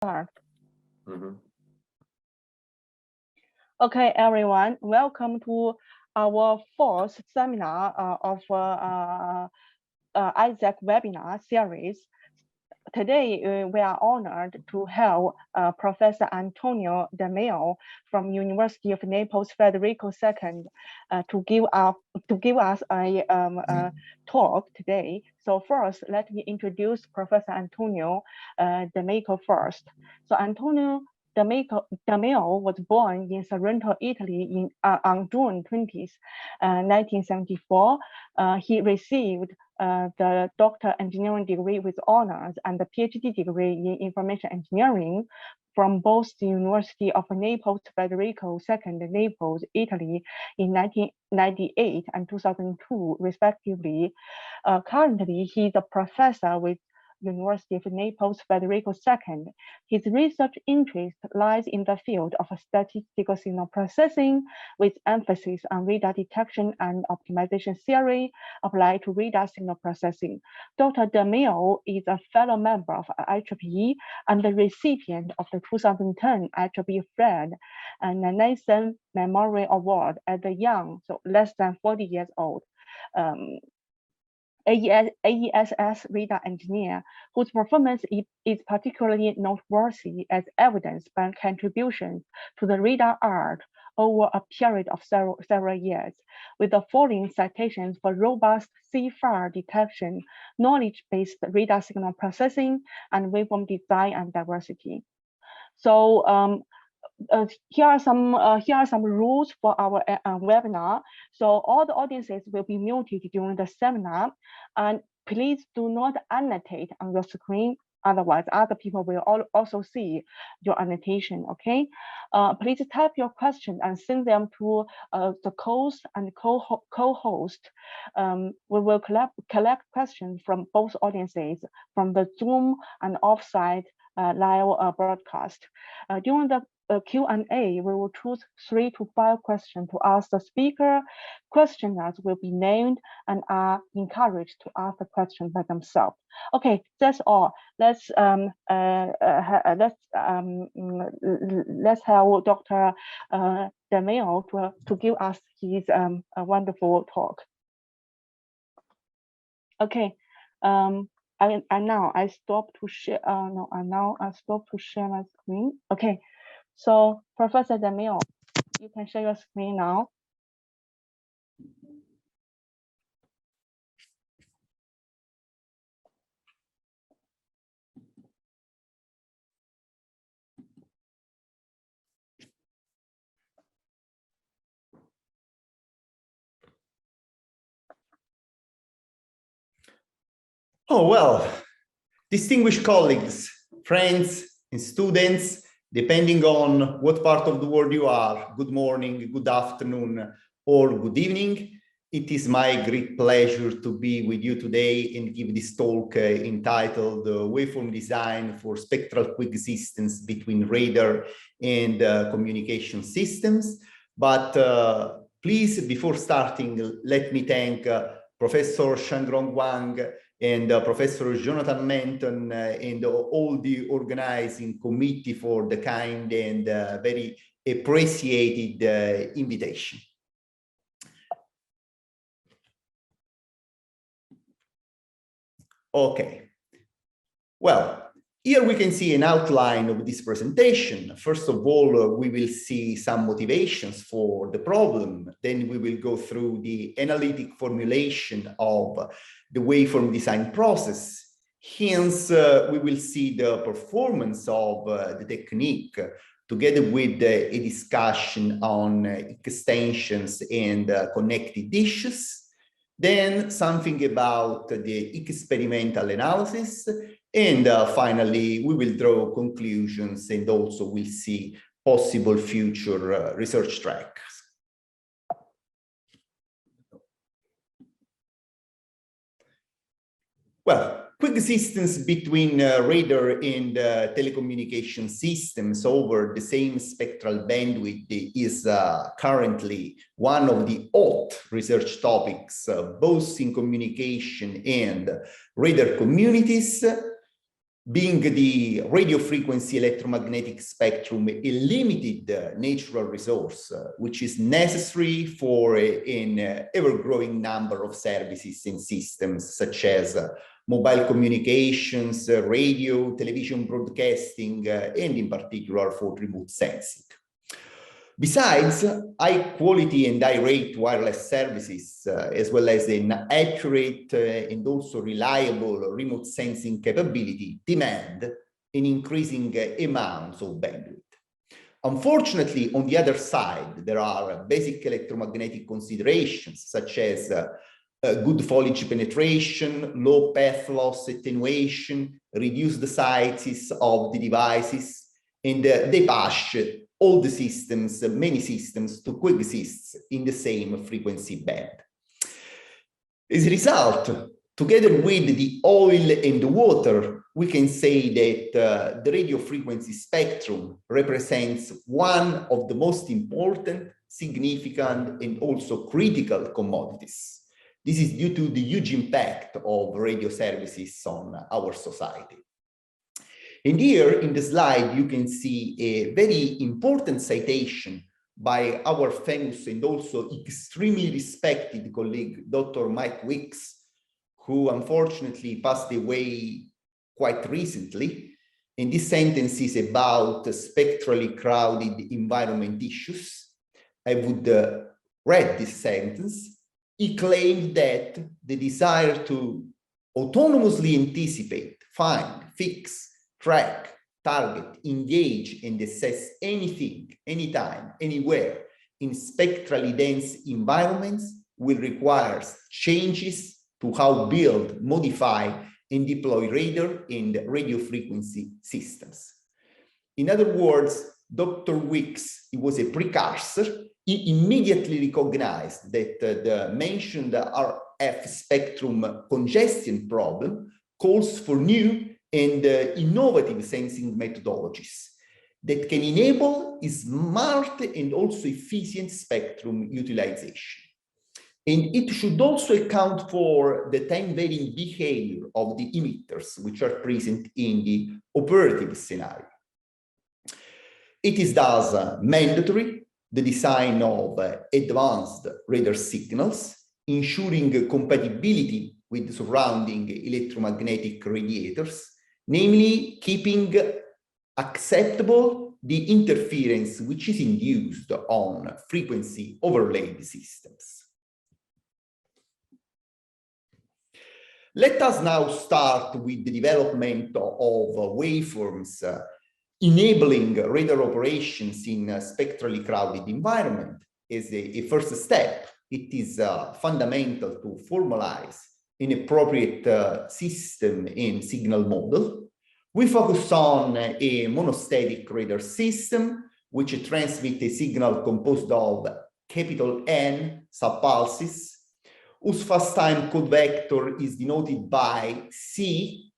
Okay, everyone, welcome to our fourth seminar of ISAC webinar series. Today, we are honored to have Professor Antonio de Maio from University of Naples Federico II to give us a talk today. So first, let me introduce Professor Antonio de Maio first. So Antonio de Maio was born in Sorrento, Italy on June 20th, 1974. He received the doctor engineering degree with honors and the PhD degree in information engineering from both the University of Naples Federico II, Naples, Italy in 1998 and 2002, respectively. Currently, he's a professor with University of Naples Federico II. His research interest lies in the field of statistical signal processing with emphasis on radar detection and optimization theory applied to radar signal processing. Dr. de Maio is a fellow member of IEEE and the recipient of the 2010 IEEE Fred and Nathan Memorial Award as a young, so less than 40 years old. AESS radar engineer, whose performance is particularly noteworthy as evidenced by contributions to the radar art over a period of several years, with the following citations for robust CFAR detection, knowledge-based radar signal processing, and waveform design and diversity. So here are some rules for our webinar. So all the audiences will be muted during the seminar, and please do not annotate on your screen. Otherwise, other people will also see your annotation. Okay, please type your question and send them to the host and co-host. We will collect questions from both audiences from the Zoom and offsite live broadcast. During the Q&A, we will choose 3 to 5 questions to ask the speaker. Questioners will be named and are encouraged to ask the question by themselves. Okay, that's all. Let's have Dr. de Maio to give us his wonderful talk. Okay. I stop to share. I stop to share my screen. Okay. So, Professor de Maio, you can share your screen now. Oh, well, distinguished colleagues, friends, and students, depending on what part of the world you are, good morning, good afternoon, or good evening. It is my great pleasure to be with you today and give this talk entitled Waveform Design for Spectral Coexistence between Radar and Communication Systems. But please, before starting, let me thank Professor Shangrong Wang and Professor Jonathan Menton and all the organizing committee for the kind and very appreciated invitation. Okay, well, here we can see an outline of this presentation. First of all, we will see some motivations for the problem. Then we will go through the analytic formulation of the waveform design process. Hence, we will see the performance of the technique together with a discussion on extensions and connected issues. Then something about the experimental analysis. And finally, we will draw conclusions and also we'll see possible future research tracks. Well, coexistence between radar and telecommunication systems over the same spectral bandwidth is currently one of the hot research topics, both in communication and radar communities. being the radio frequency electromagnetic spectrum a limited natural resource, which is necessary for an ever-growing number of services and systems, such as mobile communications, radio, television broadcasting, and in particular for remote sensing. Besides, high quality and high rate wireless services, as well as an accurate and also reliable remote sensing capability, demand an increasing amounts of bandwidth. Unfortunately, on the other side, there are basic electromagnetic considerations, such as good foliage penetration, low path loss attenuation, reduced sizes of the devices, and they push all the systems, many systems, to coexist in the same frequency band. As a result, together with the oil and the water, we can say that the radio frequency spectrum represents one of the most important, significant, and also critical commodities. This is due to the huge impact of radio services on our society. And here in the slide, you can see a very important citation by our famous and also extremely respected colleague, Dr. Mike Weeks, who unfortunately passed away quite recently. And this sentence is about spectrally crowded environment issues. I would read this sentence. He claimed that the desire to autonomously anticipate, find, fix, track, target, engage, and assess anything, anytime, anywhere in spectrally dense environments will require changes to how build, modify, and deploy radar and radio frequency systems. In other words, Dr. Weeks, he was a precursor. He immediately recognized that the mentioned RF spectrum congestion problem calls for new and innovative sensing methodologies that can enable smart and also efficient spectrum utilization. And it should also account for the time-varying behavior of the emitters which are present in the operative scenario. It is thus mandatory the design of advanced radar signals, ensuring compatibility with the surrounding electromagnetic radiators, namely keeping acceptable the interference which is induced on frequency overlaid systems. Let us now start with the development of waveforms enabling radar operations in a spectrally crowded environment. As a first step, it is fundamental to formalize an appropriate system and signal model. We focus on a monostatic radar system, which transmits a signal composed of capital N subpulses, whose fast time code vector is denoted by C,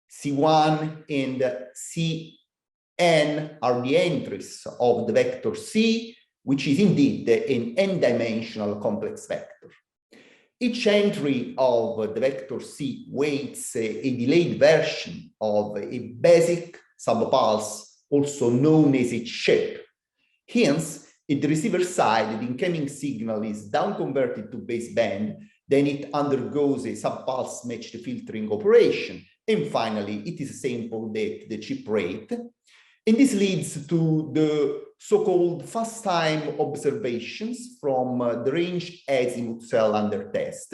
C1, and Cn are the entries of the vector C, which is indeed an n-dimensional complex vector. Each entry of the vector C weights a delayed version of a basic subpulse, also known as its shape. Hence, at the receiver side, the incoming signal is down-converted to baseband, then it undergoes a subpulse matched filtering operation, and finally, it is sampled at the chip rate. And this leads to the so-called fast time observations from the range azimuth cell under test.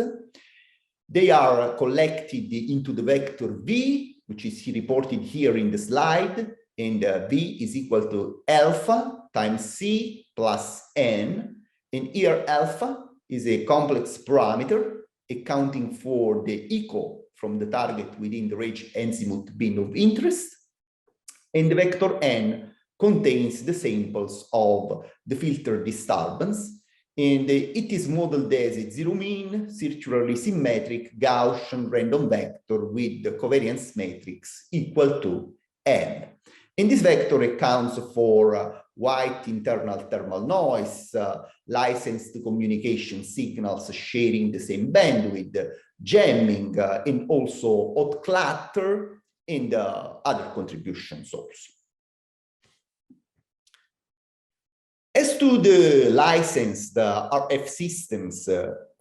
They are collected into the vector V, which is reported here in the slide, and V is equal to alpha times C plus N. And here alpha is a complex parameter accounting for the echo from the target within the range azimuth bin of interest. And the vector N contains the samples of the filter disturbance, and it is modeled as a zero mean, circularly symmetric Gaussian random vector with the covariance matrix equal to N. And this vector accounts for white internal thermal noise, licensed communication signals sharing the same bandwidth, jamming, and also hot clutter, and other contributions also. As to the licensed RF systems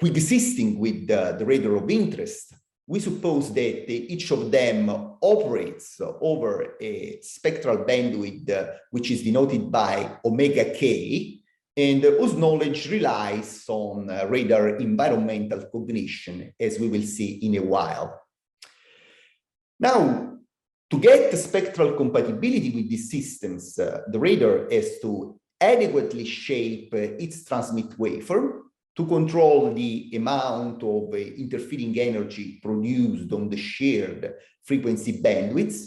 coexisting with the radar of interest, we suppose that each of them operates over a spectral bandwidth which is denoted by omega k, and whose knowledge relies on radar environmental cognition, as we will see in a while. Now, to get spectral compatibility with these systems, the radar has to adequately shape its transmit waveform to control the amount of interfering energy produced on the shared frequency bandwidths.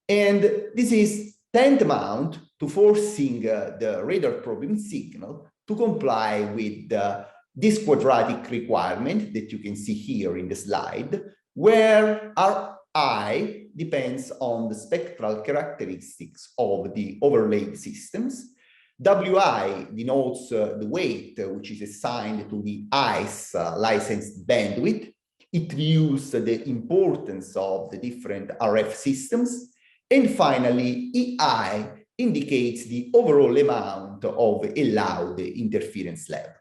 And this is tantamount to forcing the radar probing signal to comply with this quadratic requirement that you can see here in the slide, where Ri depends on the spectral characteristics of the overlaid systems. Wi denotes the weight which is assigned to the ICE licensed bandwidth. It views the importance of the different RF systems. And finally, EI indicates the overall amount of allowed interference level.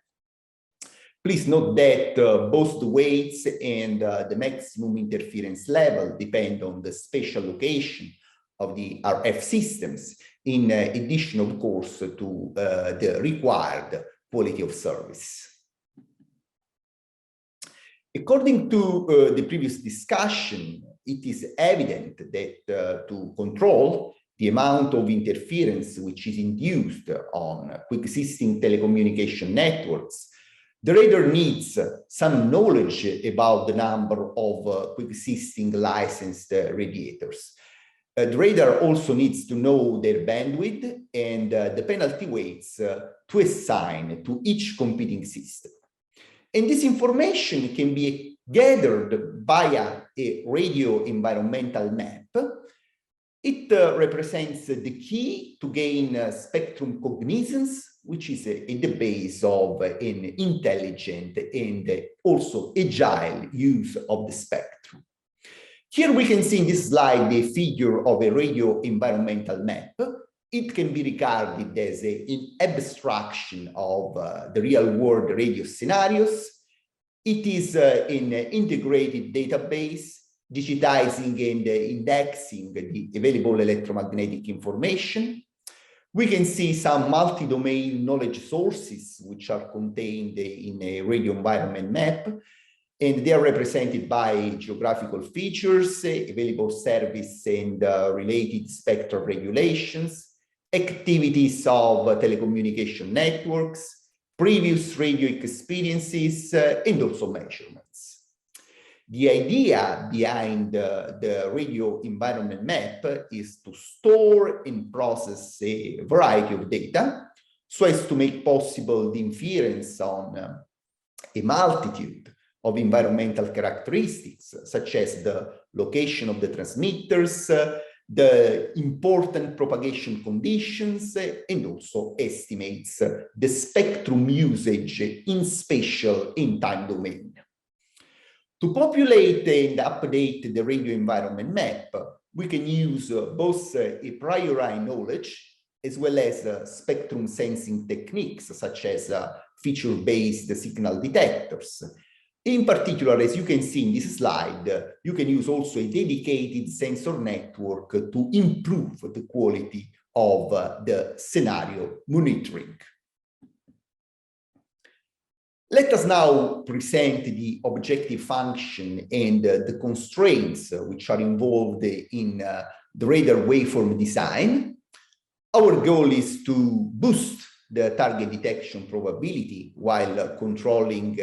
Please note that both the weights and the maximum interference level depend on the spatial location of the RF systems, in addition, of course, to the required quality of service. According to the previous discussion, it is evident that to control the amount of interference which is induced on coexisting telecommunication networks, the radar needs some knowledge about the number of coexisting licensed radiators. The radar also needs to know their bandwidth and the penalty weights to assign to each competing system. And this information can be gathered via a radio environmental map. It represents the key to gain spectrum cognizance, which is at the base of an intelligent and also agile use of the spectrum. Here we can see in this slide the figure of a radio environmental map. It can be regarded as an abstraction of the real-world radio scenarios. It is an integrated database, digitizing and indexing the available electromagnetic information. We can see some multi-domain knowledge sources which are contained in a radio environment map, and they are represented by geographical features, available service and related spectral regulations, activities of telecommunication networks, previous radio experiences, and also measurements. The idea behind the radio environment map is to store and process a variety of data so as to make possible the inference on a multitude of environmental characteristics, such as the location of the transmitters, the important propagation conditions, and also estimates the spectrum usage in spatial and time domain. To populate and update the radio environment map, we can use both a priori knowledge as well as spectrum sensing techniques, such as feature-based signal detectors. In particular, as you can see in this slide, you can use also a dedicated sensor network to improve the quality of the scenario monitoring. Let us now present the objective function and the constraints which are involved in the radar waveform design. Our goal is to boost the target detection probability while controlling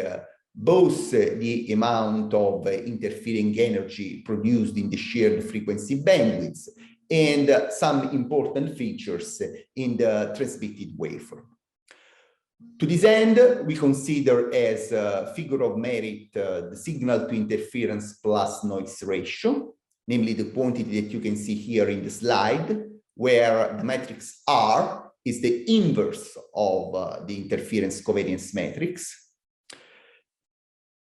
both the amount of interfering energy produced in the shared frequency bandwidths and some important features in the transmitted waveform. To this end, we consider as a figure of merit the signal to interference plus noise ratio, namely the quantity that you can see here in the slide, where the matrix R is the inverse of the interference covariance matrix.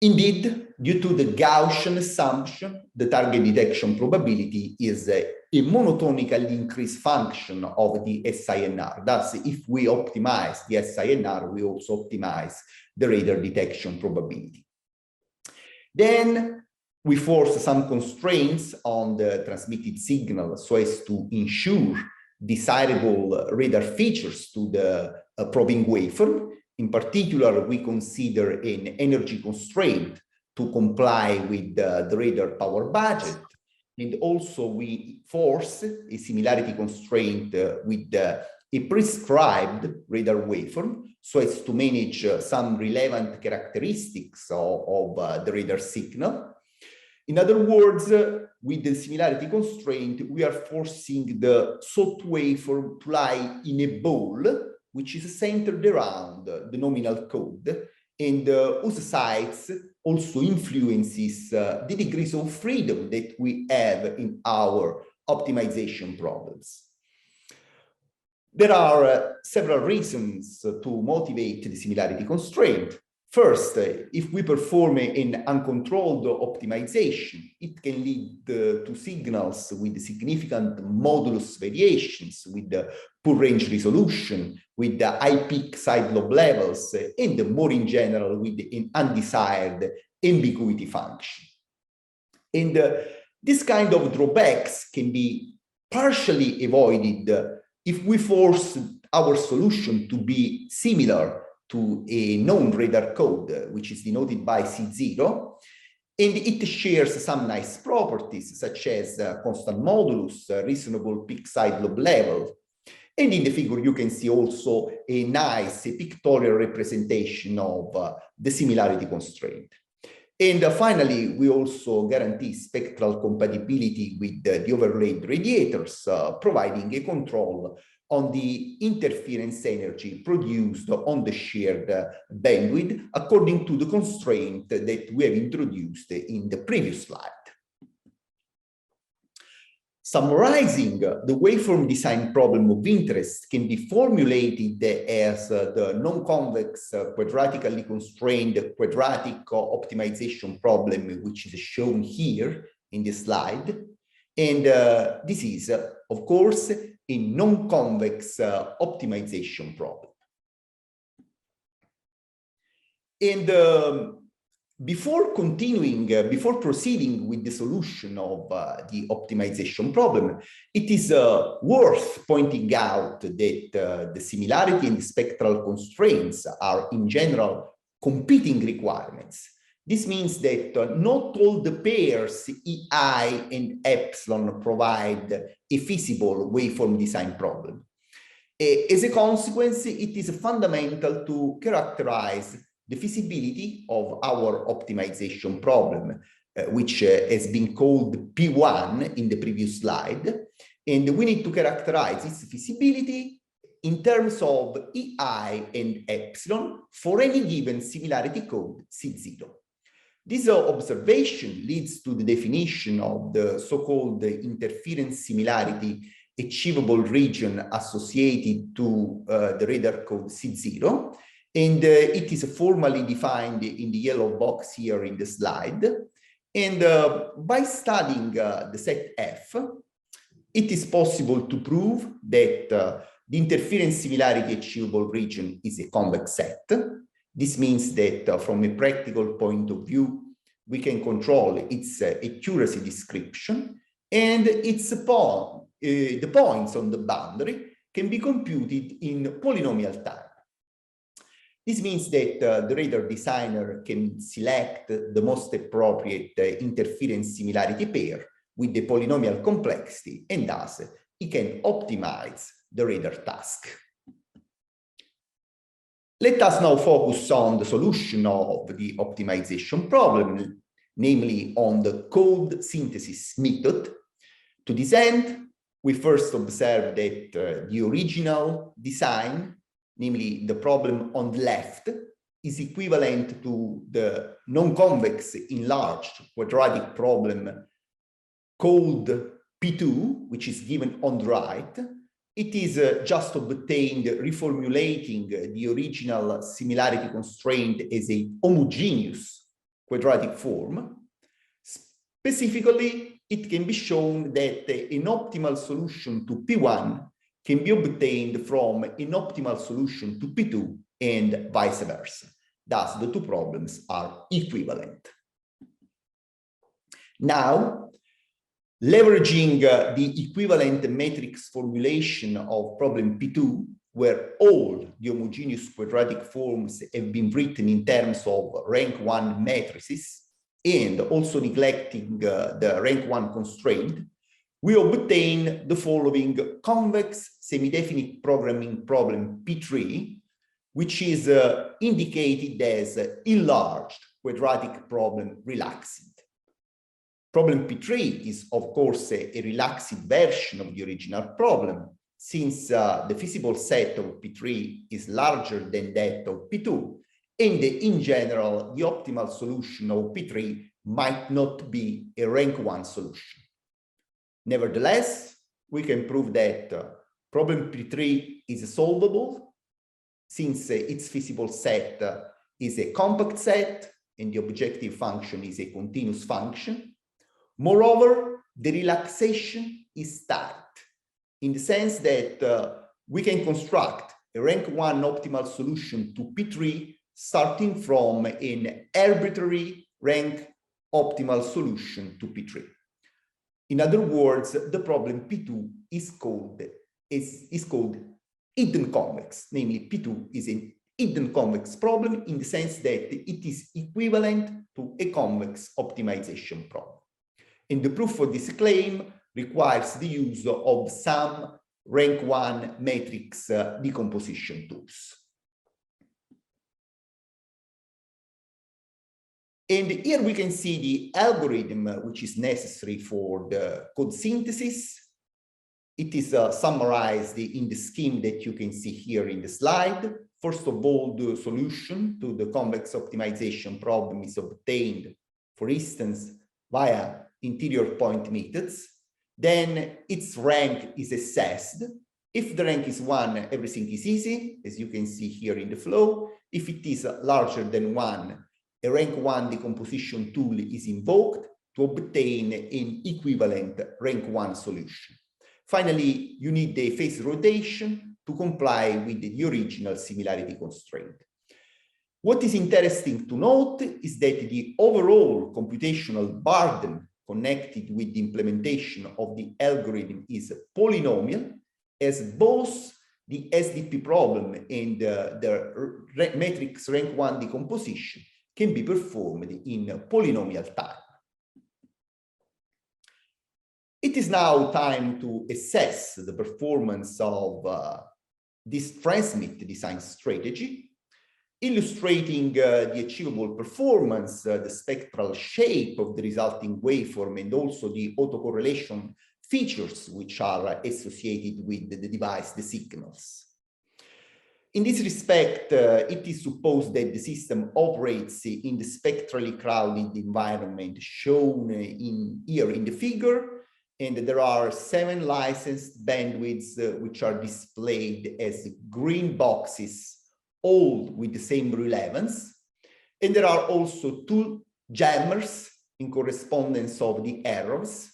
Indeed, due to the Gaussian assumption, the target detection probability is a monotonically increased function of the SINR. Thus, if we optimize the SINR, we also optimize the radar detection probability. Then we force some constraints on the transmitted signal so as to ensure desirable radar features to the probing waveform. In particular, we consider an energy constraint to comply with the radar power budget. And also we force a similarity constraint with a prescribed radar waveform so as to manage some relevant characteristics of the radar signal. In other words, with the similarity constraint, we are forcing the sought waveform to lie in a ball which is centered around the nominal code, and whose size also influences the degrees of freedom that we have in our optimization problems. There are several reasons to motivate the similarity constraint. First, if we perform an uncontrolled optimization, it can lead to signals with significant modulus variations, with poor range resolution, with high peak side lobe levels, and more in general with an undesired ambiguity function. And this kind of drawbacks can be partially avoided if we force our solution to be similar to a known radar code, which is denoted by C0, and it shares some nice properties, such as constant modulus, reasonable peak side lobe level. And in the figure, you can see also a nice pictorial representation of the similarity constraint. And finally, we also guarantee spectral compatibility with the overlaid radiators, providing a control on the interference energy produced on the shared bandwidth according to the constraint that we have introduced in the previous slide. Summarizing, the waveform design problem of interest can be formulated as the non-convex quadratically constrained quadratic optimization problem, which is shown here in this slide. And this is, of course, a non-convex optimization problem. And before proceeding with the solution of the optimization problem, it is worth pointing out that the similarity and the spectral constraints are in general competing requirements. This means that not all the pairs EI and epsilon provide a feasible waveform design problem. As a consequence, it is fundamental to characterize the feasibility of our optimization problem, which has been called P1 in the previous slide. And we need to characterize its feasibility in terms of EI and epsilon for any given similarity code C0. This observation leads to the definition of the so-called interference similarity achievable region associated to the radar code C0. And it is formally defined in the yellow box here in the slide. And by studying the set F, it is possible to prove that the interference similarity achievable region is a convex set. This means that from a practical point of view, we can control its accuracy description, and the points on the boundary can be computed in polynomial time. This means that the radar designer can select the most appropriate interference similarity pair with the polynomial complexity, and thus he can optimize the radar task. Let us now focus on the solution of the optimization problem, namely on the code synthesis method. To this end, we first observe that the original design, namely the problem on the left, is equivalent to the non-convex enlarged quadratic problem called P2, which is given on the right. It is just obtained reformulating the original similarity constraint as a homogeneous quadratic form. Specifically, it can be shown that an optimal solution to P1 can be obtained from an optimal solution to P2 and vice versa. Thus, the two problems are equivalent. Now, leveraging the equivalent matrix formulation of problem P2, where all the homogeneous quadratic forms have been written in terms of rank 1 matrices, and also neglecting the rank 1 constraint, we obtain the following convex semi-definite programming problem P3, which is indicated as enlarged quadratic problem relaxed. Problem P3 is, of course, a relaxed version of the original problem, since the feasible set of P3 is larger than that of P2, and in general, the optimal solution of P3 might not be a rank 1 solution. Nevertheless, we can prove that problem P3 is solvable, since its feasible set is a compact set, and the objective function is a continuous function. Moreover, the relaxation is tight, in the sense that we can construct a rank 1 optimal solution to P3 starting from an arbitrary rank optimal solution to P3. In other words, the problem P2 is called hidden convex, namely P2 is an hidden convex problem in the sense that it is equivalent to a convex optimization problem. And the proof for this claim requires the use of some rank 1 matrix decomposition tools. And here we can see the algorithm which is necessary for the code synthesis. It is summarized in the scheme that you can see here in the slide. First of all, the solution to the convex optimization problem is obtained, for instance, via interior point methods. Then its rank is assessed. If the rank is 1, everything is easy, as you can see here in the flow. If it is larger than 1, a rank 1 decomposition tool is invoked to obtain an equivalent rank 1 solution. Finally, you need the phase rotation to comply with the original similarity constraint. What is interesting to note is that the overall computational burden connected with the implementation of the algorithm is polynomial, as both the SDP problem and the matrix rank 1 decomposition can be performed in polynomial time. It is now time to assess the performance of this transmit design strategy, illustrating the achievable performance, the spectral shape of the resulting waveform, and also the autocorrelation features which are associated with the device, the signals. In this respect, it is supposed that the system operates in the spectrally crowded environment shown here in the figure, and there are 7 licensed bandwidths which are displayed as green boxes, all with the same relevance. And there are also 2 jammers in correspondence of the errors.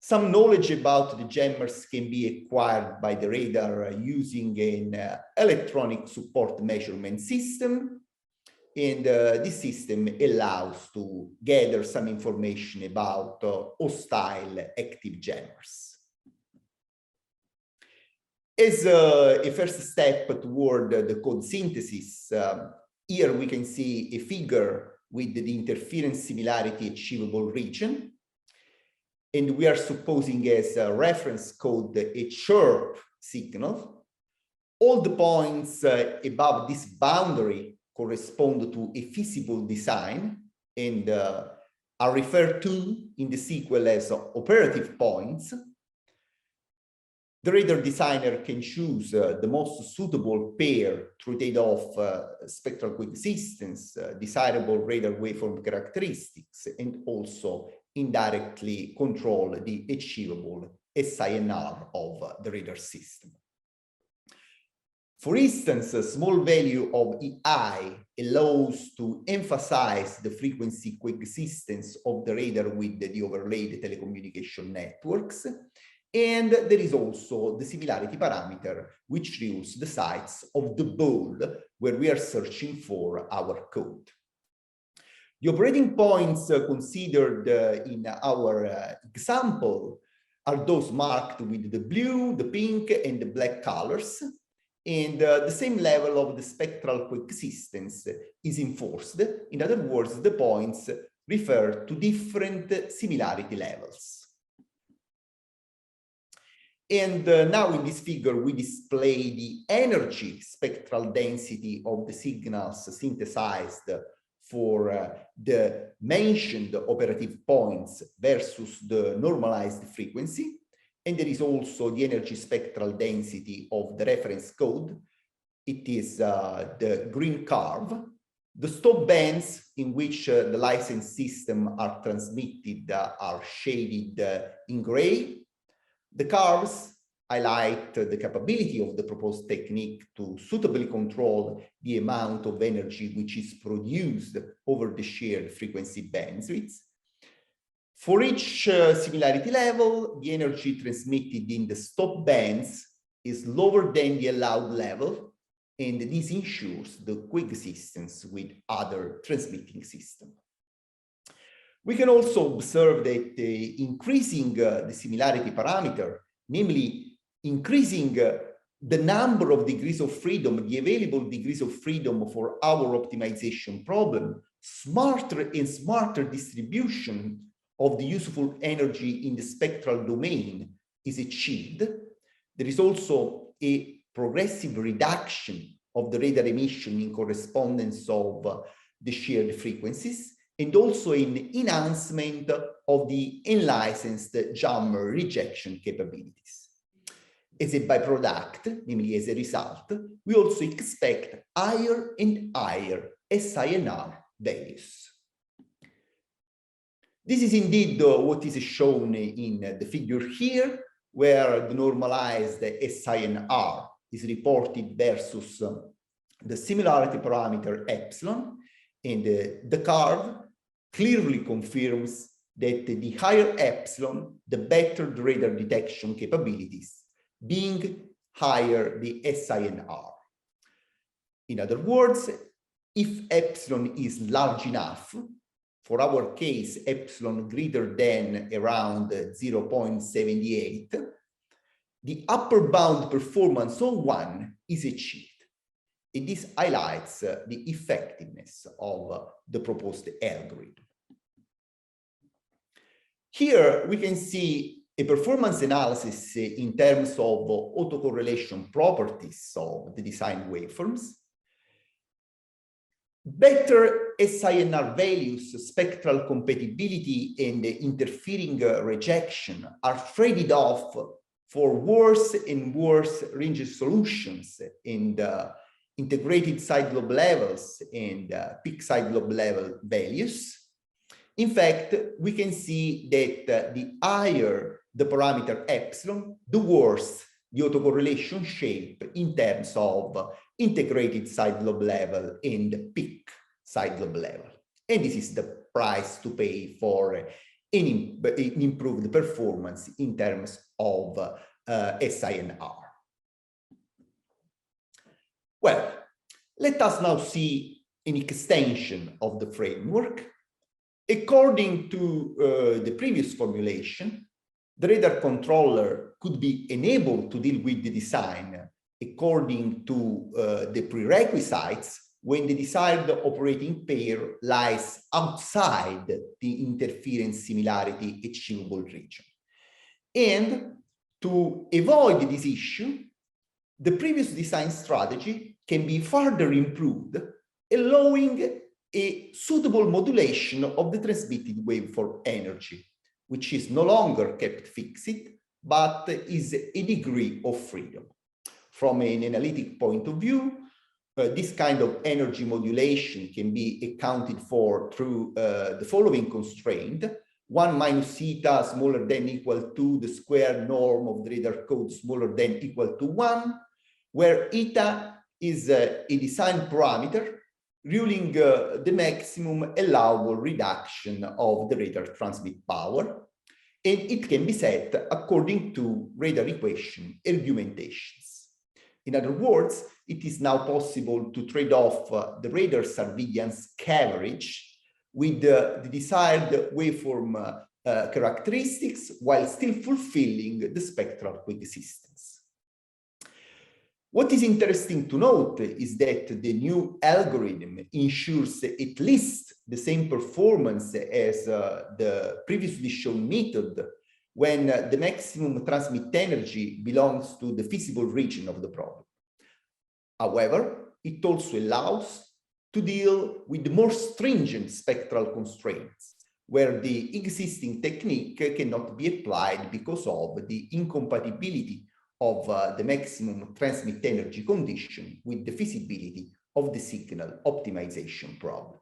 Some knowledge about the jammers can be acquired by the radar using an electronic support measurement system. And this system allows to gather some information about hostile active jammers. As a first step toward the code synthesis, here we can see a figure with the interference similarity achievable region. And we are supposing as a reference code a chirp signal. All the points above this boundary correspond to a feasible design and are referred to in the sequel as operative points. The radar designer can choose the most suitable pair through trade-off spectral coexistence, desirable radar waveform characteristics, and also indirectly control the achievable SINR of the radar system. For instance, a small value of EI allows to emphasize the frequency coexistence of the radar with the overlaid telecommunication networks. And there is also the similarity parameter, which rules the size of the ball where we are searching for our code. The operating points considered in our example are those marked with the blue, the pink, and the black colors. And the same level of the spectral coexistence is enforced. In other words, the points refer to different similarity levels. And now in this figure, we display the energy spectral density of the signals synthesized for the mentioned operative points versus the normalized frequency. And there is also the energy spectral density of the reference code. It is the green curve. The stop bands in which the license system are transmitted are shaded in gray. The curves highlight the capability of the proposed technique to suitably control the amount of energy which is produced over the shared frequency bandwidths. For each similarity level, the energy transmitted in the stop bands is lower than the allowed level, and this ensures the coexistence with other transmitting systems. We can also observe that increasing the similarity parameter, namely increasing the number of degrees of freedom, the available degrees of freedom for our optimization problem, smarter and smarter distribution of the useful energy in the spectral domain is achieved. There is also a progressive reduction of the radar emission in correspondence of the shared frequencies, and also an enhancement of the unlicensed jammer rejection capabilities. As a byproduct, namely as a result, we also expect higher and higher SINR values. This is indeed what is shown in the figure here, where the normalized SINR is reported versus the similarity parameter epsilon, and the curve clearly confirms that the higher epsilon, the better the radar detection capabilities, being higher the SINR. In other words, if epsilon is large enough, for our case, epsilon greater than around 0.78, the upper bound performance of 1 is achieved. And this highlights the effectiveness of the proposed algorithm. Here we can see a performance analysis in terms of autocorrelation properties of the design waveforms. Better SINR values, spectral compatibility, and interfering rejection are traded off for worse and worse range solutions in the integrated side lobe levels and peak side lobe level values. In fact, we can see that the higher the parameter epsilon, the worse the autocorrelation shape in terms of integrated side lobe level and peak side lobe level. And this is the price to pay for an improved performance in terms of SINR. Well, let us now see an extension of the framework. According to the previous formulation, the radar controller could be enabled to deal with the design according to the prerequisites when the desired operating pair lies outside the interference similarity achievable region. And to avoid this issue, the previous design strategy can be further improved, allowing a suitable modulation of the transmitted waveform energy, which is no longer kept fixed, but is a degree of freedom. From an analytic point of view, this kind of energy modulation can be accounted for through the following constraint: 1 minus theta smaller than equal to the square norm of the radar code smaller than equal to 1. where eta is a design parameter ruling the maximum allowable reduction of the radar transmit power, and it can be set according to radar equation argumentations. In other words, it is now possible to trade off the radar surveillance coverage with the desired waveform characteristics while still fulfilling the spectral coexistence. What is interesting to note is that the new algorithm ensures at least the same performance as the previously shown method when the maximum transmit energy belongs to the feasible region of the problem. However, it also allows to deal with more stringent spectral constraints, where the existing technique cannot be applied because of the incompatibility of the maximum transmit energy condition with the feasibility of the signal optimization problem.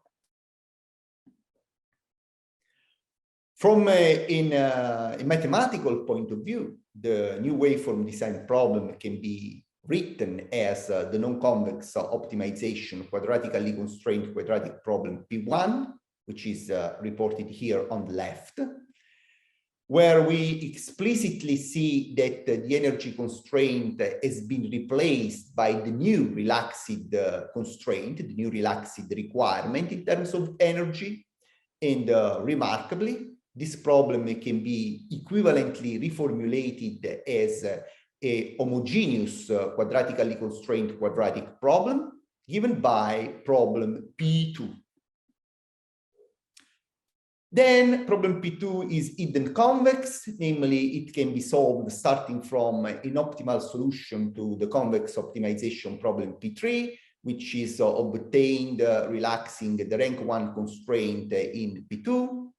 From a mathematical point of view, the new waveform design problem can be written as the non-convex optimization quadratically constrained quadratic problem P1, which is reported here on the left, where we explicitly see that the energy constraint has been replaced by the new relaxed constraint, the new relaxed requirement in terms of energy. And remarkably, this problem can be equivalently reformulated as a homogeneous quadratically constrained quadratic problem given by problem P2. Then problem P2 is hidden convex, namely it can be solved starting from an optimal solution to the convex optimization problem P3, which is obtained relaxing the rank 1 constraint in P2.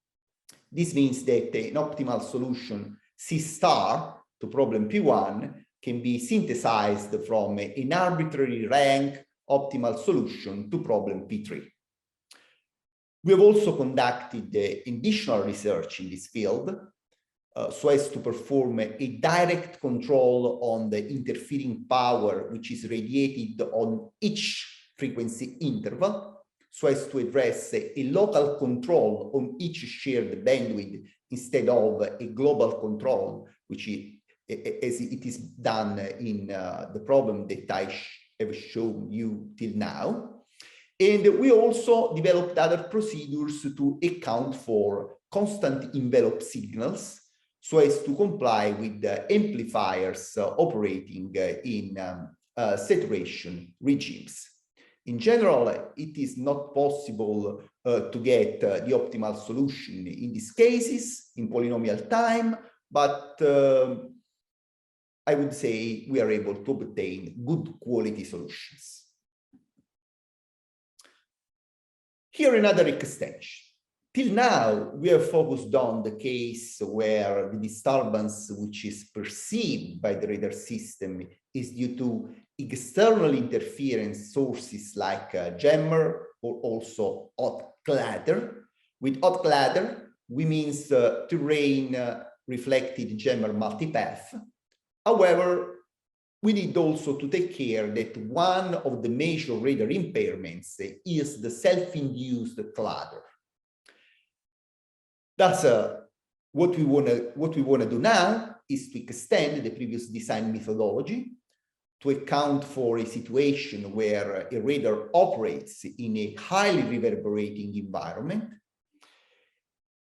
This means that an optimal solution C star to problem P1 can be synthesized from an arbitrary rank optimal solution to problem P3. We have also conducted additional research in this field so as to perform a direct control on the interfering power which is radiated on each frequency interval, so as to address a local control on each shared bandwidth instead of a global control, which is, as it is done in the problem that I have shown you till now. And we also developed other procedures to account for constant envelope signals so as to comply with the amplifiers operating in saturation regimes. In general, it is not possible to get the optimal solution in these cases in polynomial time, but I would say we are able to obtain good quality solutions. Here another extension. Till now, we have focused on the case where the disturbance which is perceived by the radar system is due to external interference sources like jammer or also hot clatter. With hot clatter, we mean terrain reflected jammer multipath. However, we need also to take care that one of the major radar impairments is the self-induced clatter. Thus, what we want to do now is to extend the previous design methodology to account for a situation where a radar operates in a highly reverberating environment.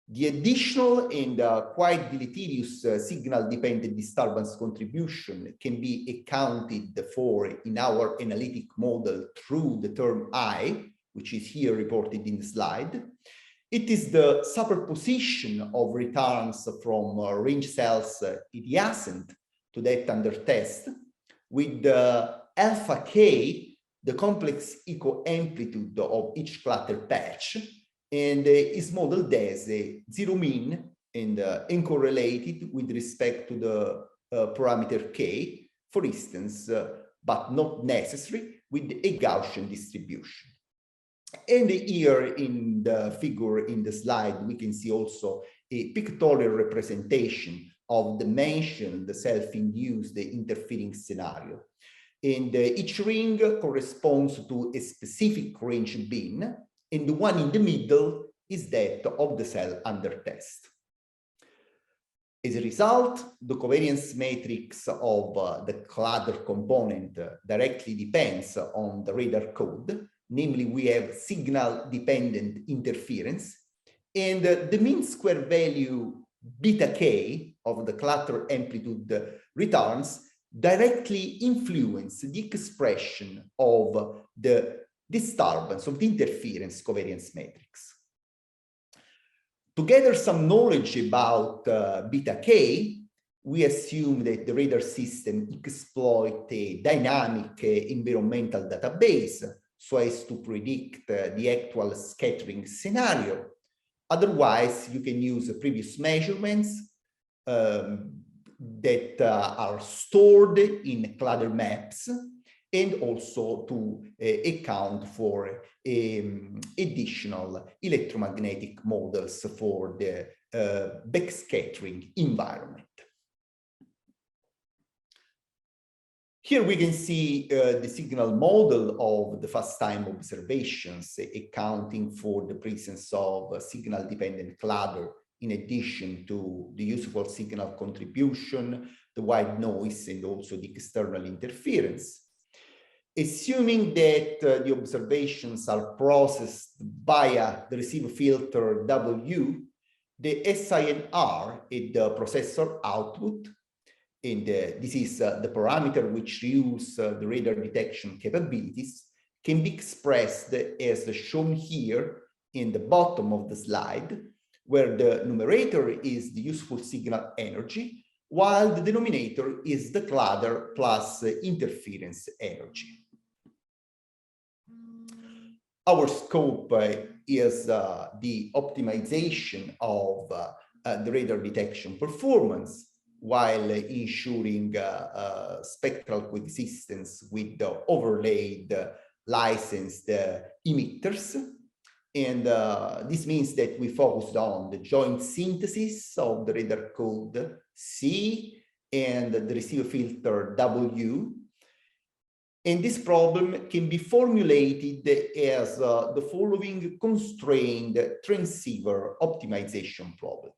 The additional and quite deleterious signal-dependent disturbance contribution can be accounted for in our analytic model through the term I, which is here reported in the slide. It is the superposition of returns from range cells adjacent to that under test with alpha k, the complex echo amplitude of each clutter patch, and is modeled as a zero mean and uncorrelated with respect to the parameter k, for instance, but not necessary with a Gaussian distribution. And here in the figure in the slide, we can see also a pictorial representation of the mentioned self-induced interfering scenario. And each ring corresponds to a specific range bin, and the one in the middle is that of the cell under test. As a result, the covariance matrix of the clutter component directly depends on the radar code. Namely, we have signal-dependent interference, and the mean square value beta k of the clutter amplitude returns directly influence the expression of the disturbance of the interference covariance matrix. To gather some knowledge about beta k, we assume that the radar system exploits a dynamic environmental database so as to predict the actual scattering scenario. Otherwise, you can use previous measurements that are stored in clutter maps, and also to account for additional electromagnetic models for the backscattering environment. Here we can see the signal model of the fast time observations, accounting for the presence of signal-dependent clutter in addition to the useful signal contribution, the white noise, and also the external interference. Assuming that the observations are processed via the receiver filter W, the SINR is the processor output, and this is the parameter which reduces the radar detection capabilities, can be expressed as shown here in the bottom of the slide, where the numerator is the useful signal energy, while the denominator is the clutter plus interference energy. Our scope is the optimization of the radar detection performance while ensuring spectral coexistence with the overlaid licensed emitters. And this means that we focused on the joint synthesis of the radar code C and the receiver filter W. And this problem can be formulated as the following constrained transceiver optimization problem.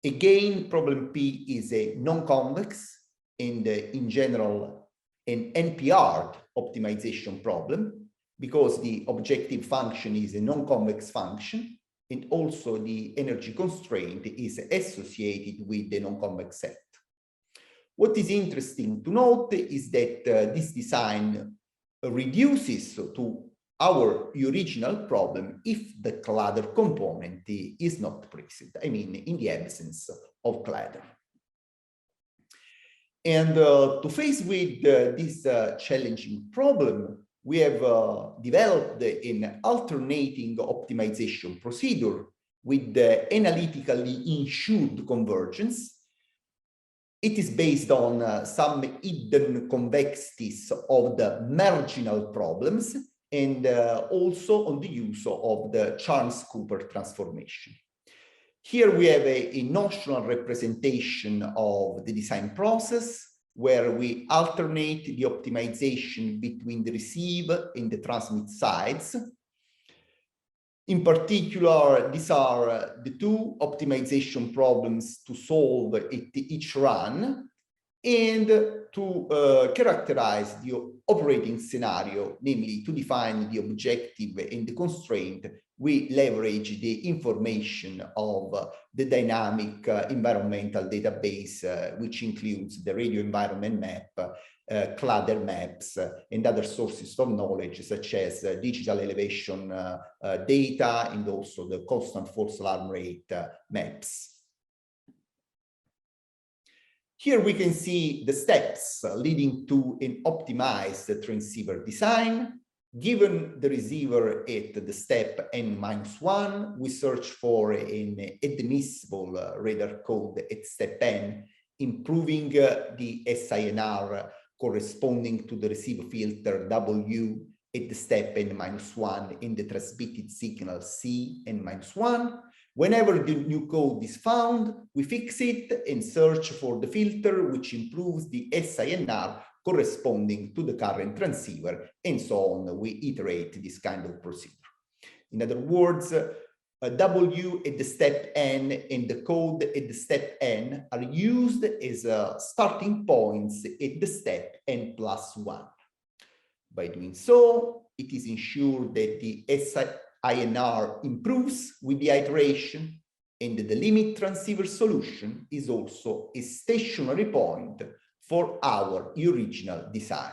Again, problem P is a non-convex and in general an NP-hard optimization problem, because the objective function is a non-convex function, and also the energy constraint is associated with the non-convex set. What is interesting to note is that this design reduces to our original problem if the clutter component is not present, I mean, in the absence of clutter. And to face with this challenging problem, we have developed an alternating optimization procedure with the analytically ensured convergence. It is based on some hidden convexities of the marginal problems and also on the use of the Charnes-Cooper transformation. Here we have a notional representation of the design process, where we alternate the optimization between the receive and the transmit sides. In particular, these are the two optimization problems to solve at each run and to characterize the operating scenario, namely to define the objective and the constraint. We leverage the information of the dynamic environmental database, which includes the radio environment map, clutter maps, and other sources of knowledge, such as digital elevation data and also the constant false alarm rate maps. Here we can see the steps leading to an optimized transceiver design. Given the receiver at the step n-1, we search for an admissible radar code at step n, improving the SINR corresponding to the receiver filter W at the step n-1 in the transmitted signal C n-1. Whenever the new code is found, we fix it and search for the filter which improves the SINR corresponding to the current transceiver, and so on. We iterate this kind of procedure. In other words, W at the step n and the code at the step n are used as starting points at the step n+1. By doing so, it is ensured that the SINR improves with the iteration, and the limit transceiver solution is also a stationary point for our original design.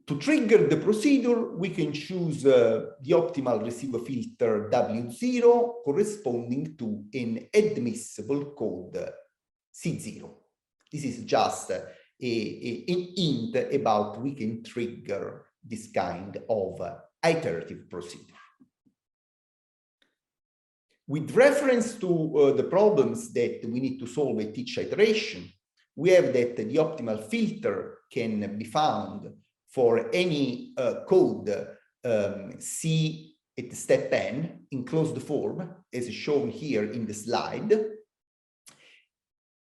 To trigger the procedure, we can choose the optimal receiver filter W0 corresponding to an admissible code C0. This is just an hint about we can trigger this kind of iterative procedure. With reference to the problems that we need to solve at each iteration, we have that the optimal filter can be found for any code C at step n in closed form, as shown here in the slide.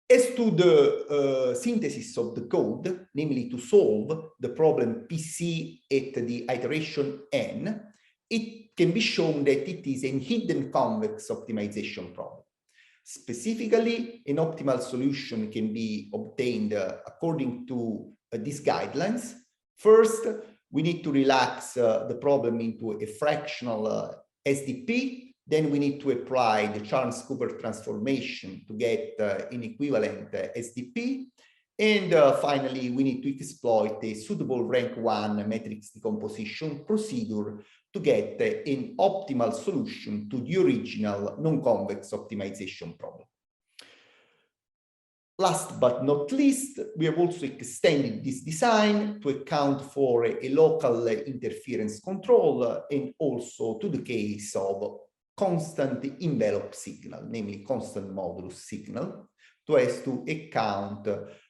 As to the synthesis of the code, namely to solve the problem PC at the iteration n, it can be shown that it is a hidden convex optimization problem. Specifically, an optimal solution can be obtained according to these guidelines. First, we need to relax the problem into a fractional SDP. Then we need to apply the Charles-Cooper transformation to get an equivalent SDP. And finally, we need to exploit a suitable rank 1 matrix decomposition procedure to get an optimal solution to the original non-convex optimization problem. Last but not least, we have also extended this design to account for a local interference control and also to the case of constant envelope signal, namely constant modulus signal, so as to account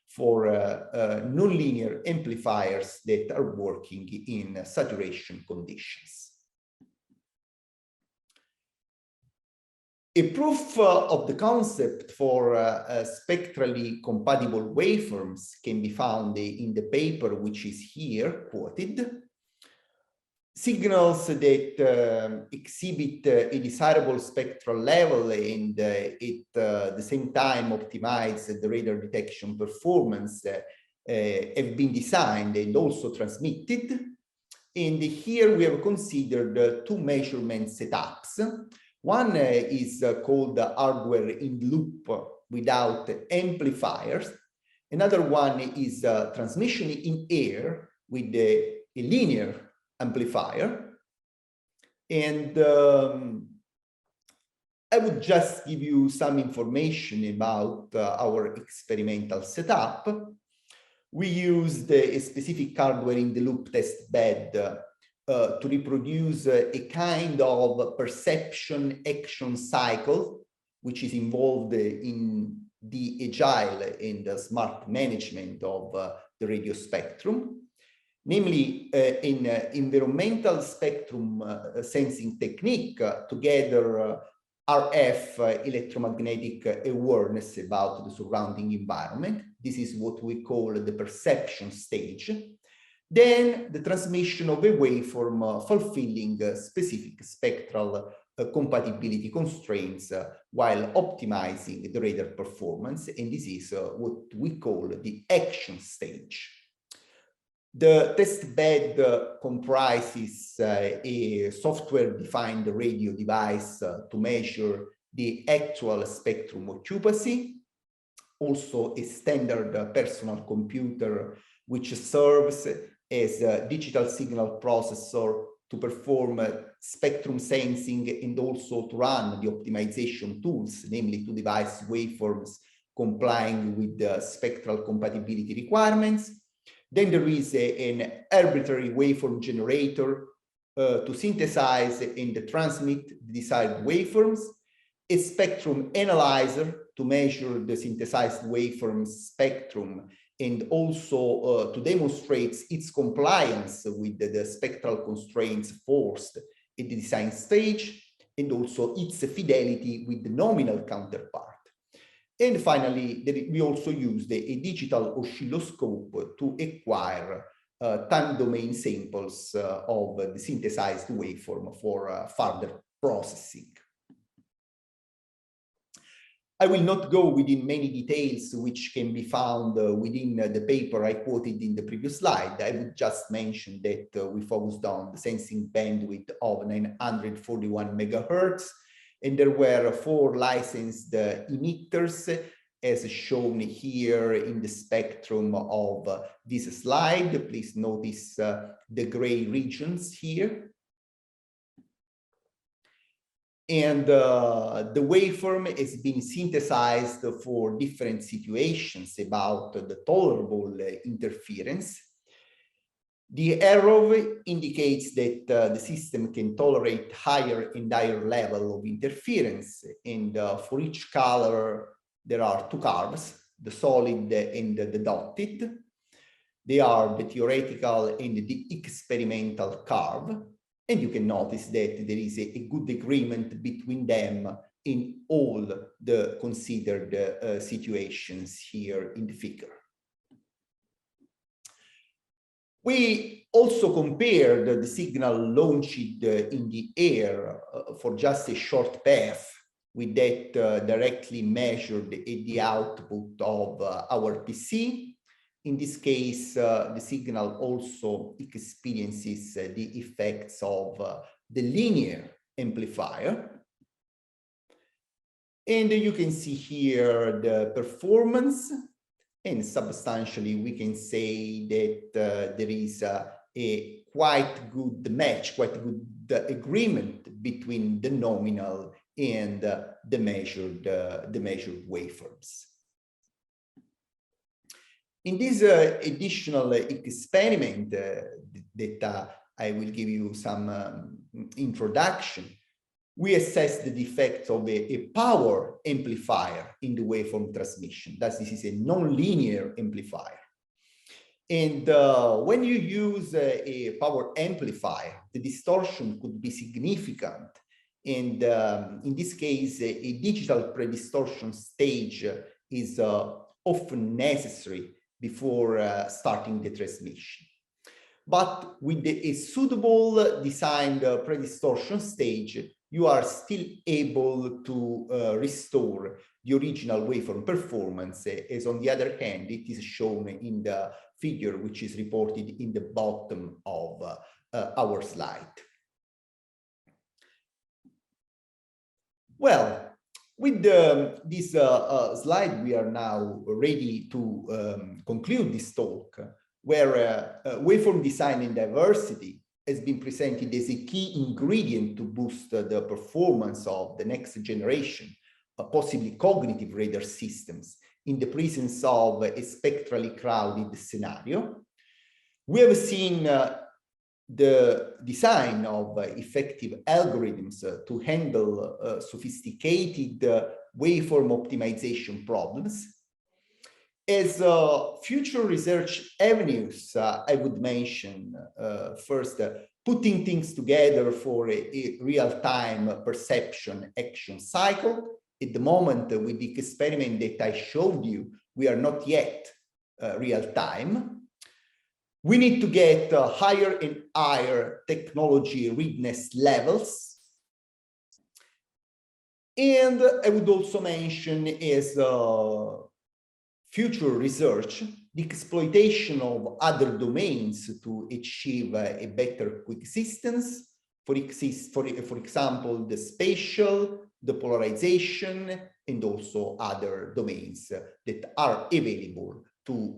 for nonlinear amplifiers that are working in saturation conditions. A proof of the concept for spectrally compatible waveforms can be found in the paper which is here quoted. Signals that exhibit a desirable spectral level and at the same time optimize the radar detection performance have been designed and also transmitted. And here we have considered two measurement setups. One is called hardware in loop without amplifiers. Another one is transmission in air with a linear amplifier. And I would just give you some information about our experimental setup. We used a specific hardware in the loop test bed to reproduce a kind of perception action cycle, which is involved in the agile and the smart management of the radio spectrum, namely in environmental spectrum sensing technique to gather RF electromagnetic awareness about the surrounding environment. This is what we call the perception stage. Then the transmission of a waveform fulfilling specific spectral compatibility constraints while optimizing the radar performance. And this is what we call the action stage. The test bed comprises a software-defined radio device to measure the actual spectrum occupancy, also a standard personal computer which serves as a digital signal processor to perform spectrum sensing and also to run the optimization tools, namely to devise waveforms complying with the spectral compatibility requirements. Then there is an arbitrary waveform generator to synthesize and transmit the desired waveforms, a spectrum analyzer to measure the synthesized waveform spectrum and also to demonstrate its compliance with the spectral constraints forced at the design stage, and also its fidelity with the nominal counterpart. And finally, we also used a digital oscilloscope to acquire time domain samples of the synthesized waveform for further processing. I will not go within many details which can be found within the paper I quoted in the previous slide. I would just mention that we focused on the sensing bandwidth of 941 megahertz, and there were 4 licensed emitters as shown here in the spectrum of this slide. Please notice the gray regions here. And the waveform has been synthesized for different situations about the tolerable interference. The arrow indicates that the system can tolerate higher and higher level of interference. And for each color, there are 2 curves, the solid and the dotted. They are the theoretical and the experimental curve. And you can notice that there is a good agreement between them in all the considered situations here in the figure. We also compared the signal launched in the air for just a short path with that directly measured at the output of our PC. In this case, the signal also experiences the effects of the linear amplifier. And you can see here the performance, and substantially we can say that there is a quite good match, quite good agreement between the nominal and the measured waveforms. In this additional experiment that I will give you some introduction, we assessed the effects of a power amplifier in the waveform transmission. Thus, this is a non-linear amplifier. And when you use a power amplifier, the distortion could be significant. And in this case, a digital pre-distortion stage is often necessary before starting the transmission. But with a suitable designed pre-distortion stage, you are still able to restore the original waveform performance, as on the other hand, it is shown in the figure which is reported in the bottom of our slide. Well, with this slide, we are now ready to conclude this talk, where waveform design and diversity has been presented as a key ingredient to boost the performance of the next generation, possibly cognitive radar systems in the presence of a spectrally crowded scenario. We have seen the design of effective algorithms to handle sophisticated waveform optimization problems. As future research avenues, I would mention first, putting things together for a real-time perception action cycle. At the moment, with the experiment that I showed you, we are not yet real-time. We need to get higher and higher technology readiness levels. And I would also mention as future research, the exploitation of other domains to achieve a better coexistence. For example, the spatial, the polarization, and also other domains that are available to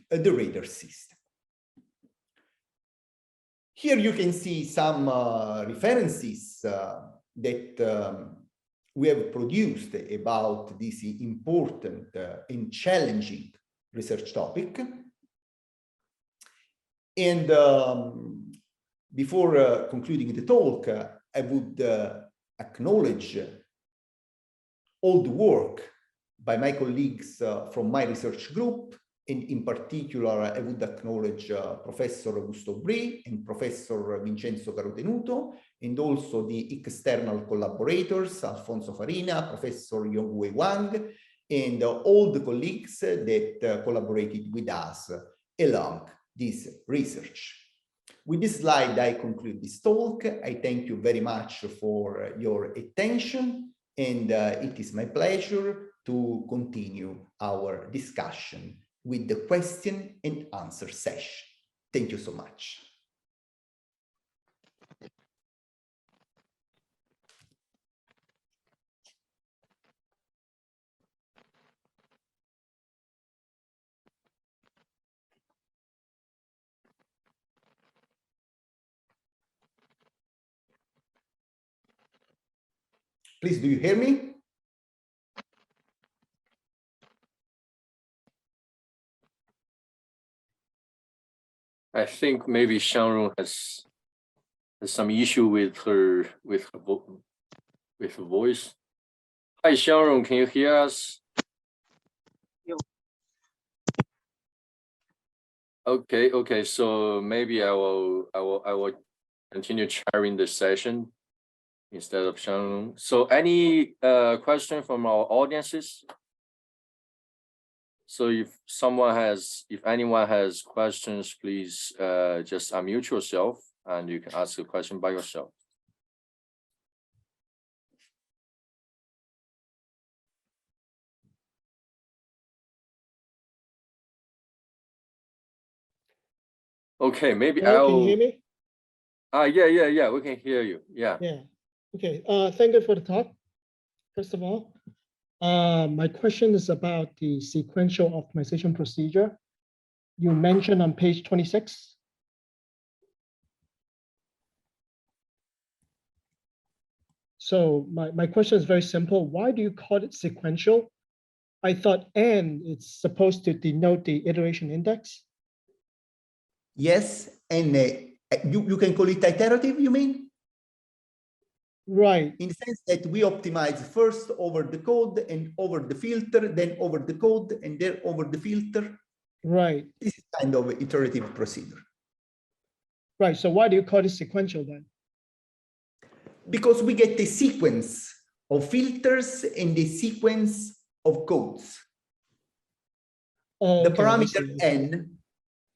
the radar system. Here you can see some references that we have produced about this important and challenging research topic. And before concluding the talk, I would acknowledge all the work by my colleagues from my research group. And in particular, I would acknowledge Professor Augusto Bri and Professor Vincenzo Carotenuto, and also the external collaborators, Alfonso Farina, Professor Yonghue Wang, and all the colleagues that collaborated with us along this research. With this slide, I conclude this talk. I thank you very much for your attention, and it is my pleasure to continue our discussion with the question and answer session. Thank you so much. Please, do you hear me? I think maybe Xiangrong has some issue with her voice. Hi, Xiangrong, can you hear us? Okay. So maybe I will continue chairing the session instead of Xiangrong. So any question from our audiences? So if anyone has questions, please just unmute yourself and you can ask a question by yourself. Okay, maybe Hello, can you hear me? Yeah, we can hear you. Yeah. Okay, thank you for the talk. First of all, my question is about the sequential optimization procedure you mentioned on page 26. So my question is very simple. Why do you call it sequential? I thought N is supposed to denote the iteration index. Yes, and you can call it iterative, you mean? Right. In the sense that we optimize first over the code and over the filter, then over the code and then over the filter. Right. This is kind of an iterative procedure. Right, so why do you call it sequential then? Because we get a sequence of filters and a sequence of codes. Oh, the okay, parameter I see. N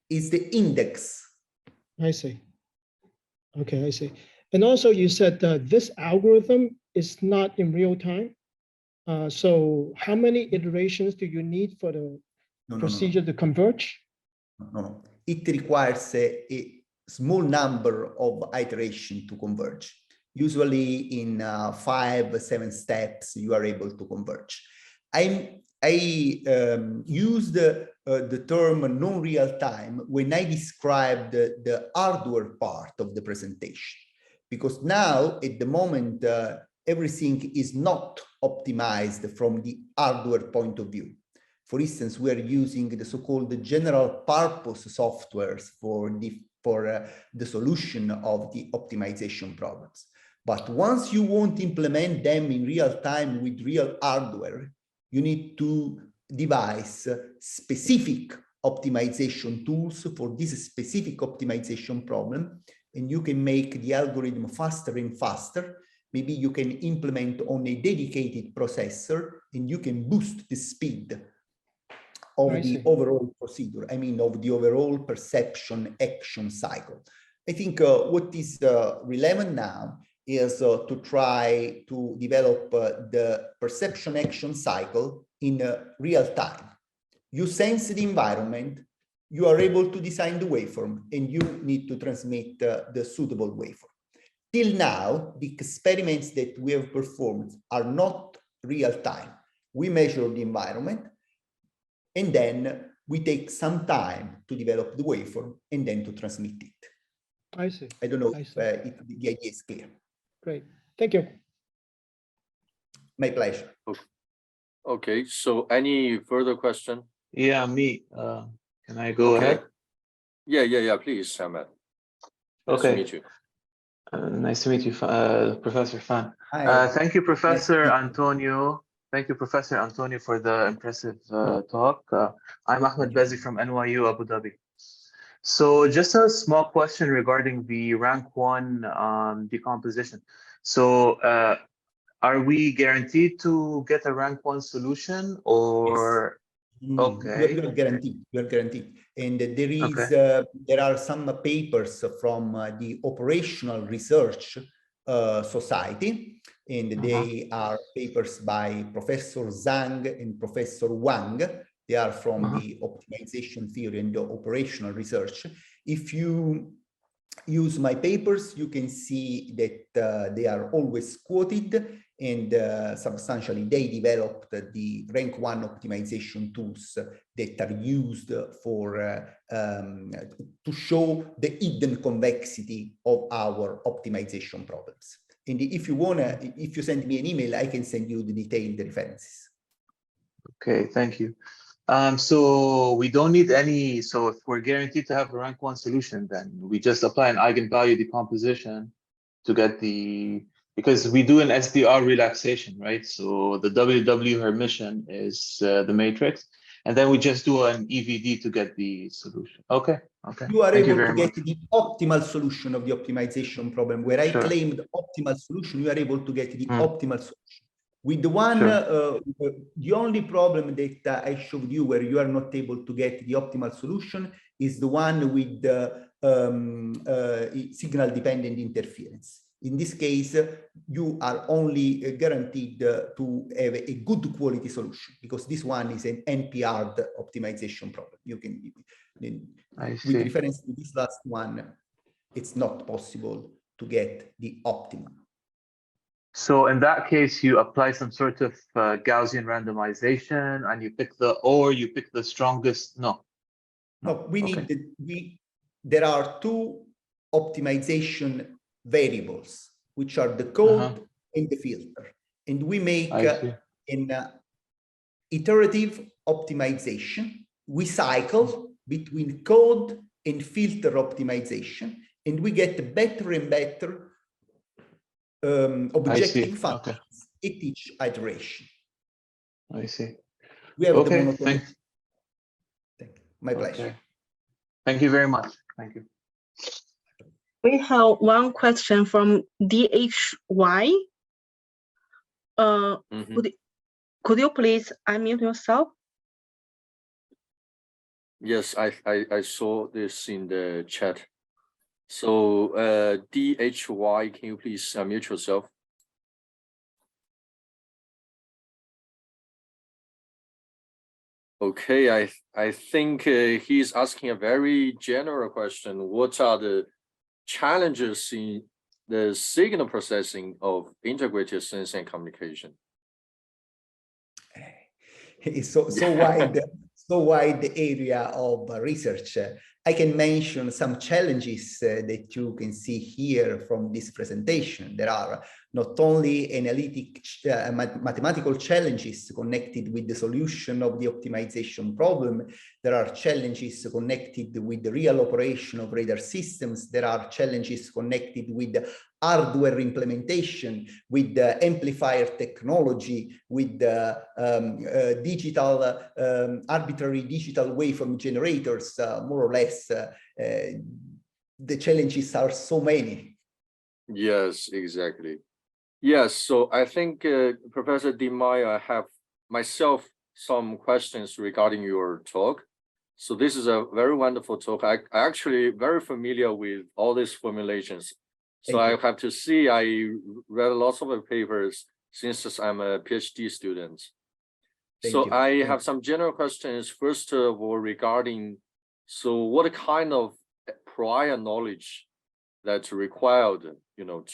is the index. I see. Okay, I see. And also you said that this algorithm is not in real time. So how many iterations do you need for the procedure to converge? No. It requires a small number of iterations to converge. Usually in 5-7 steps, you are able to converge. I used the term non-real time when I described the hardware part of the presentation, because now at the moment, everything is not optimized from the hardware point of view. For instance, we are using the so-called general purpose softwares for the solution of the optimization problems. But once you want to implement them in real time with real hardware, you need to devise specific optimization tools for this specific optimization problem, and you can make the algorithm faster and faster. Maybe you can implement on a dedicated processor, and you can boost the speed of the overall procedure. I mean, of the overall perception action cycle. I think what is relevant now is to try to develop the perception action cycle in real time. You sense the environment, you are able to design the waveform, and you need to transmit the suitable waveform. Till now, the experiments that we have performed are not real time. We measure the environment, and then we take some time to develop the waveform and then to transmit it. I see. I don't know if the idea is clear. Great, thank you. My pleasure. Okay, so any further question? Yeah, me. Can I go ahead? Yeah, please, Ahmed. Okay. Nice to meet you. Nice to meet you, Professor Fan. Hi. Thank you, Professor Antonio. Thank you, Professor Antonio, for the impressive talk. I'm Ahmed Bazi from NYU Abu Dhabi. So just a small question regarding the rank 1 decomposition. So are we guaranteed to get a rank 1 solution or? Okay. You are guaranteed. You are guaranteed. And there is Okay. there are some papers from the Operational Research Society, and they are papers by Professor Zhang and Professor Wang. They are from the optimization theory and the operational research. If you use my papers, you can see that they are always quoted, and substantially they developed the rank 1 optimization tools that are used for to show the hidden convexity of our optimization problems. And if you send me an email, I can send you the detailed references. Okay, thank you. So we don't need any, so if we're guaranteed to have a rank 1 solution, then we just apply an eigenvalue decomposition to get the, because we do an SDR relaxation, right? So the WW Hermitian is the matrix, and then we just do an EVD to get the solution. Okay, okay. You are Thank able you to very get much. the optimal solution of the optimization problem. Where I claimed optimal solution, you are able to get the optimal solution. With the one, the only problem that I showed you where you are not able to get the optimal solution is the one with the signal-dependent interference. In this case, you are only guaranteed to have a good quality solution, because this one is an NP-hard optimization problem. You can, with reference to this last one, it's not possible to get the optimum. So in that case, you apply some sort of Gaussian randomization, and you pick the strongest. No, we need there are two optimization variables, which are the code and the filter, and we make an iterative optimization. We cycle between code and filter optimization, and we get better and better objective functions at each iteration. I see. We have the monotonic. Thank you. My pleasure. Thank you very much. Thank you. We have one question from DHY. Could you please unmute yourself? Yes, I saw this in the chat. So DHY, can you please unmute yourself? Okay, I think he's asking a very general question. What are the challenges in the signal processing of integrated sensing and communication? It's so wide area of research. I can mention some challenges that you can see here from this presentation. There are not only analytic mathematical challenges connected with the solution of the optimization problem. There are challenges connected with the real operation of radar systems. There are challenges connected with the hardware implementation, with the amplifier technology, with the arbitrary digital waveform generators. More or less, the challenges are so many. Yes, exactly. Yes, so I think Professor Di Maio, I have myself some questions regarding your talk. So this is a very wonderful talk. I actually very familiar with all these formulations. So I have to see, I read lots of the papers since I'm a PhD student. So I have some general questions. First of all, regarding, so what kind of prior knowledge that's required,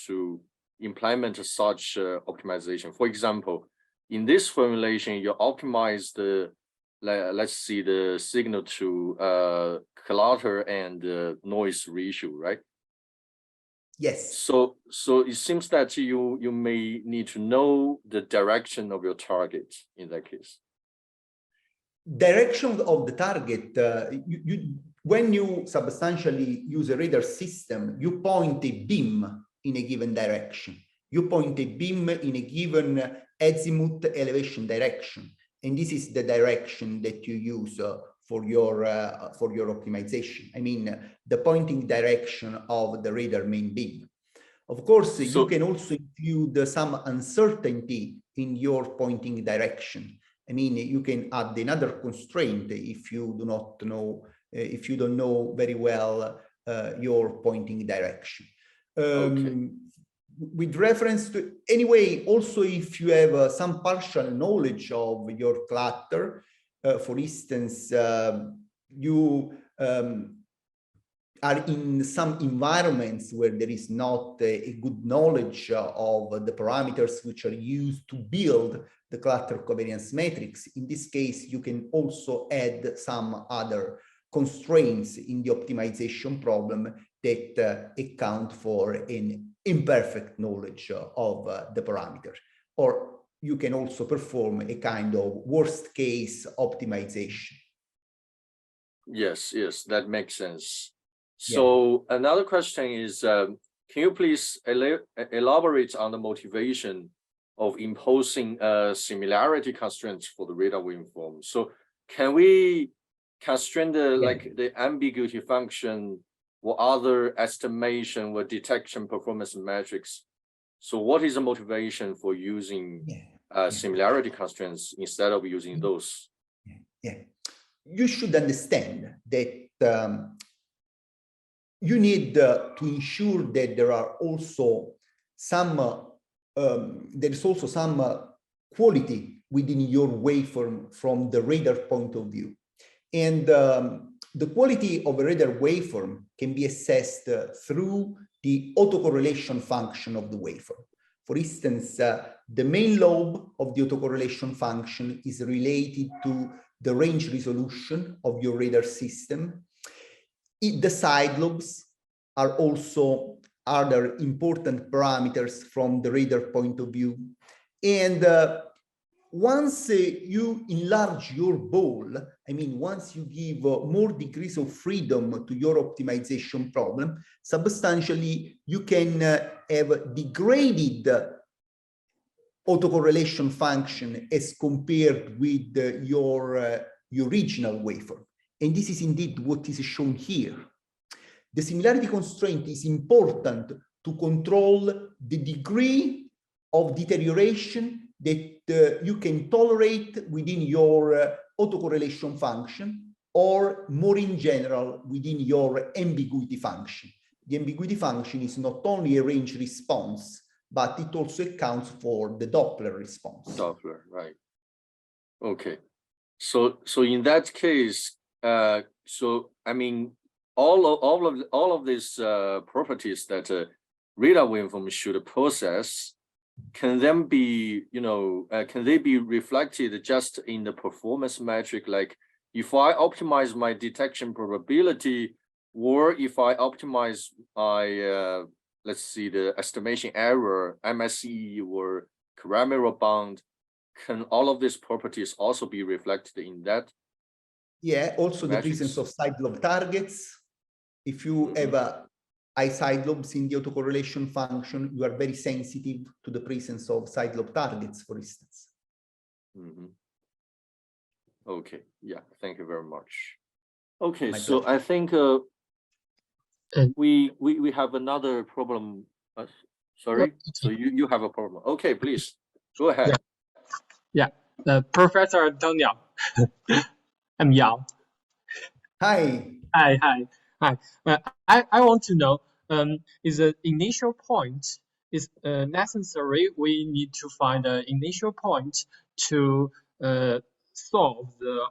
to implement such optimization? For example, in this formulation, you optimize the, let's see, the signal to clutter and noise ratio, right? Yes. So it seems that you may need to know the direction of your target in that case. Direction of the target, when you substantially use a radar system, you point a beam in a given direction. You point a beam in a given azimuth elevation direction, and this is the direction that you use for your optimization. I mean, the pointing direction of the radar main beam. Of course, you can also include some uncertainty in your pointing direction. I mean, you can add another constraint if you do not know, if you don't know very well your pointing direction. With reference to, anyway, also if you have some partial knowledge of your clutter, for instance, you are in some environments where there is not a good knowledge of the parameters which are used to build the cluster covariance matrix. In this case, you can also add some other constraints in the optimization problem that account for an imperfect knowledge of the parameter. Or you can also perform a kind of worst case optimization. Yes, yes, that makes sense. So another question is, can you please elaborate on the motivation of imposing similarity constraints for the radar waveform? So can we constrain the like the ambiguity function or other estimation or detection performance metrics? So what is the motivation for using similarity constraints instead of using those? You should understand that you need to ensure that there are also some quality within your waveform from the radar point of view. And the quality of a radar waveform can be assessed through the autocorrelation function of the waveform. For instance, the main lobe of the autocorrelation function is related to the range resolution of your radar system. The side lobes are also other important parameters from the radar point of view. And once you enlarge your ball, I mean, once you give more degrees of freedom to your optimization problem, substantially you can have degraded autocorrelation function as compared with your original waveform. And this is indeed what is shown here. The similarity constraint is important to control the degree of deterioration that you can tolerate within your autocorrelation function, or more in general within your ambiguity function. The ambiguity function is not only a range response, but it also accounts for the Doppler response. Doppler, right. Okay. So in that case, so I mean, all of these properties that radar waveform should possess, can then be, can they be reflected just in the performance metric? Like if I optimize my detection probability, or if I optimize my, let's see, the estimation error, MSE or Karamirov bound, can all of these properties also be reflected in that? Yeah, also metrics? The presence of side lobe targets. If you have high side lobes in the autocorrelation function, you are very sensitive to the presence of side lobe targets, for instance. Okay, yeah, thank you very much. Okay, My so pleasure. I think we have another problem. Sorry, so you have a problem. Okay, please go ahead. Yeah, Professor Antonio. I'm Yao. Hi. Hi. I want to know, is the initial point is necessary? We need to find an initial point to solve the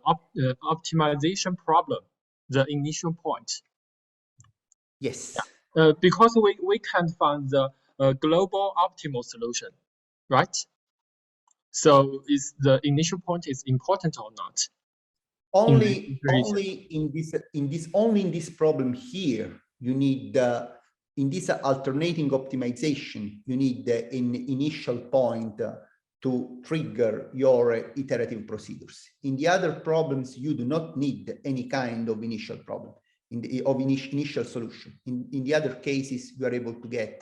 optimization problem. The initial point. Yes. Yeah. Because we can't find the global optimal solution, right? So is the initial point is important or not? Only in this problem here, you need in this alternating optimization, you need an initial point to trigger your iterative procedures. In the other problems, you do not need any kind of initial problem initial solution. In the other cases, you are able to get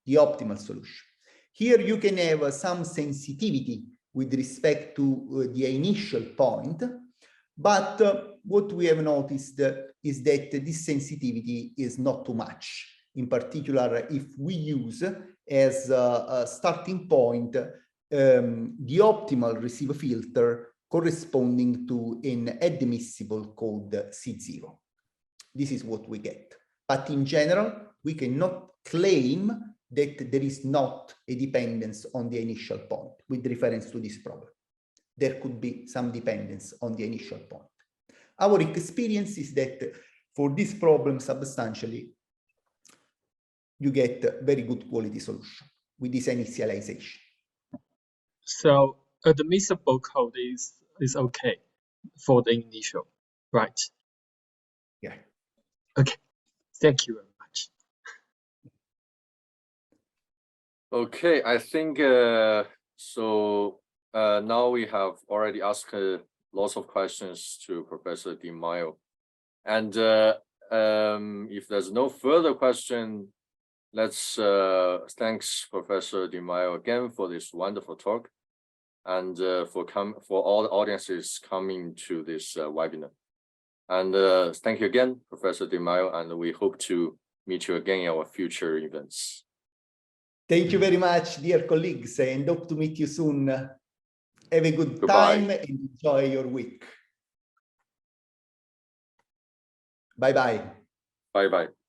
the optimal solution. Here you can have some sensitivity with respect to the initial point, but what we have noticed is that this sensitivity is not too much. in particular if we use as a starting point the optimal receive filter corresponding to an admissible code C0. This is what we get. But in general, we cannot claim that there is not a dependence on the initial point with reference to this problem. There could be some dependence on the initial point. Our experience is that for this problem substantially, you get very good quality solution with this initialization. So admissible code is okay for the initial, right? Yeah. Okay. Thank you very much. Okay, I think now we have already asked lots of questions to Professor Di Maio, and if there's no further question, let's thanks Professor Di Maio again for this wonderful talk, and for all the audiences coming to this webinar. And thank you again, Professor Di Maio, and we hope to meet you again in our future events. Thank you very much, dear colleagues, and hope to meet you soon. Have a good Goodbye. time and enjoy your week. Bye-bye. Bye-bye.